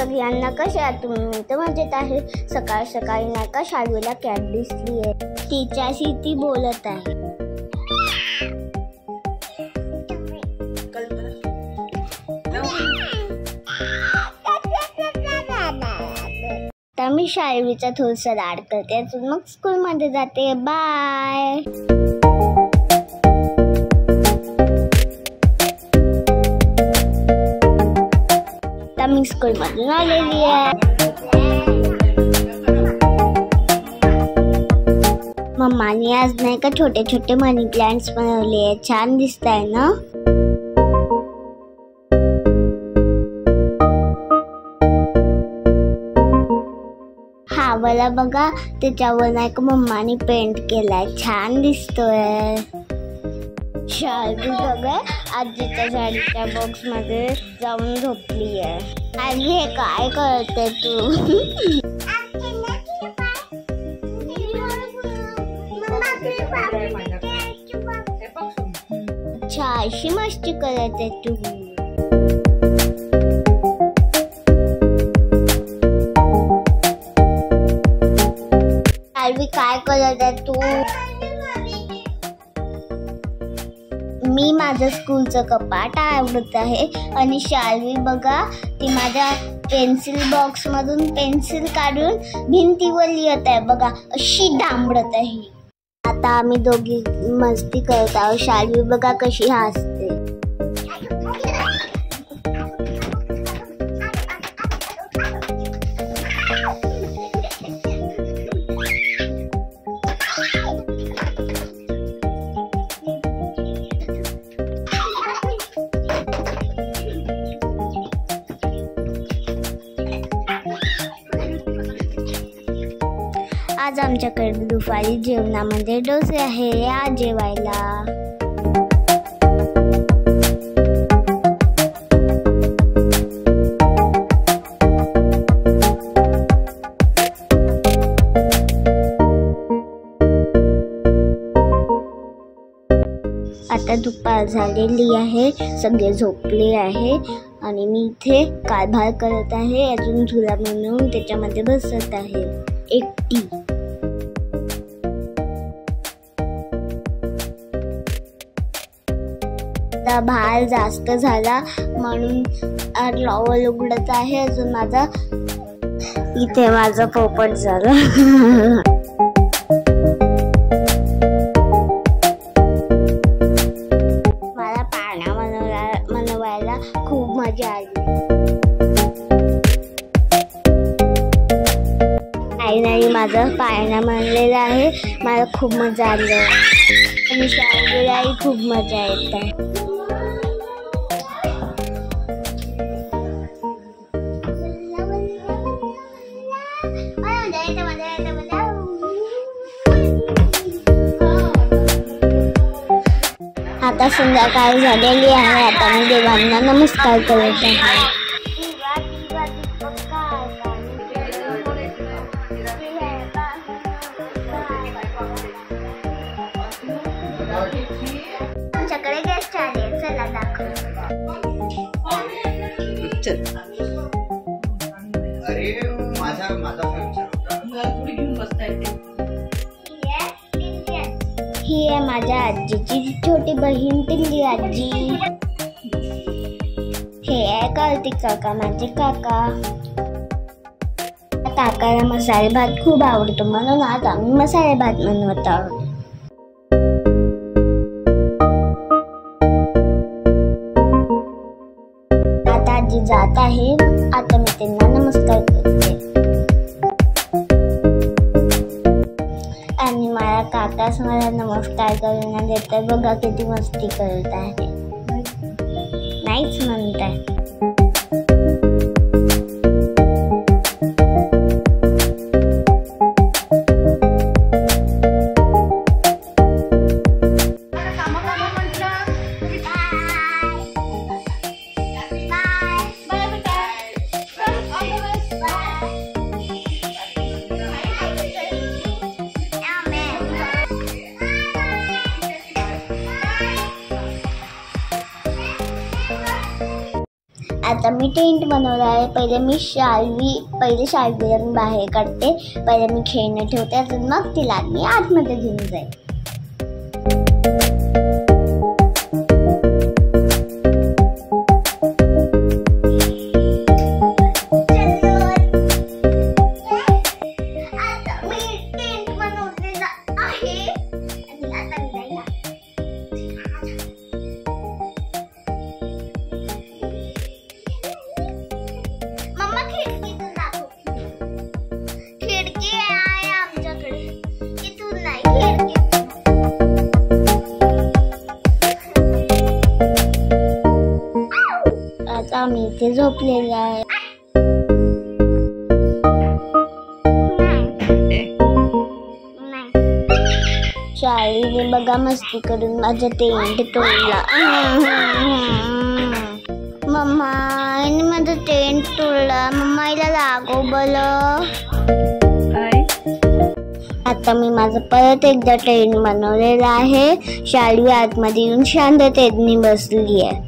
सगळ्यांना कसे आहात तुम्ही? मी तर मजेत आहे. सकाळ सकाळी नाही का शाळेला कॅट दिसली आहे, तिच्याशी ती बोलत आहे. तर मी शाळेचा थोडंसं लाड करते, अजून मग स्कूलमध्ये जाते. बाय. मी स्कूल मधून आलेली आहे. मम्माने आज नाही का छोटे छोटे मनी प्लांट्स बनवले आहेत, छान दिसत आहे ना. हा वाला बघा, त्याच्यावर नाही का मम्माने पेंट केलाय, छान दिसतोय. शाळेत बघा आजीच्या झाडीच्या बॉक्स मध्ये जाऊन झोपली आहे. आजी हे काय करते तू? अच्छा, अशी मस्ती करते तू. शाळवी काय करत आहे तू? मी माझं स्कूलचं कपाट आवडत आहे आणि शाळवी बघा ती माझ्या पेन्सिल बॉक्स मधून पेन्सिल काढून भिंतीवर लिहित आहे बघा, अशी डांबडत आहे. आता आम्ही दोघी मस्ती करत आहोत. शाळवी बघा कशी हसते. आज आमच्याकडे दुपारी जेवणामध्ये डोसे आहे, या जेवायला. आता दुपार झालेली आहे, सगळे झोपले आहे आणि मी इथे कारभार करत आहे. अजून झुला बनवून त्याच्यामध्ये बसत आहे एकटी. भार जास्त झाला म्हणून लॉवल उघडत आहे. अजून माझा इथे माझा पोपट झाला. मला पाळणा बनवायला खूप मजा आली. आईने माझा पाळणा बनलेला आहे, मला खूप मजा आली आणि शाळेलाही खूप मजा येत आहे. आता संध्याकाळ झालेली आहे. आता मी देवांना नमस्कार करत आहे. आमच्याकडे गेस्ट आले, चला दाखव. अरे माझा ही आहे माझ्या आजीची छोटी बहीण टिल्ली आजी. हे आहे कार्तिक काका, माझे काका. काकाला मसाले भात खूप आवडतो म्हणून आज आम्ही मसाले भात बनवत आहोत. आता आजी जात आहे, आता मी त्यांना नमस्कार करते. आणि मला काकाच मला नमस्कार करून देतात. बघा किती मस्ती करत आहे, नाहीच म्हणताय. आता मी टेंट बनवला आहे. पहिले शाळवीला बाहेर काढते. पहिले मी खेळणं ठेवते, अजून मग तिला मी आतमध्ये घेऊन जाईल. आता मी इथे झोपलेला आहे. शाळेने बघा मस्ती करून माझा टेंट तोडला. मम्मा माझा टेंट तोडला. मम्मा हिला लागो बल. आता मी माझं परत एकदा टेंट बनवलेला आहे. शाळवी आतमध्ये येऊन शांततेने बसली आहे.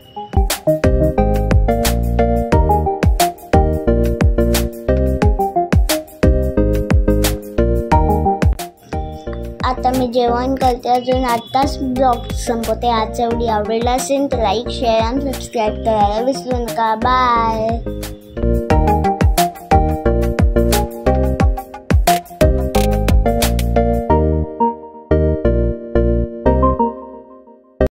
आता मी जेवण करते. अजून आत्ताच ब्लॉग संपवते. आजचा व्हिडिओ आवडला असेल तर लाईक, शेअर आणि सबस्क्राईब करायला विसरू नका. बाय.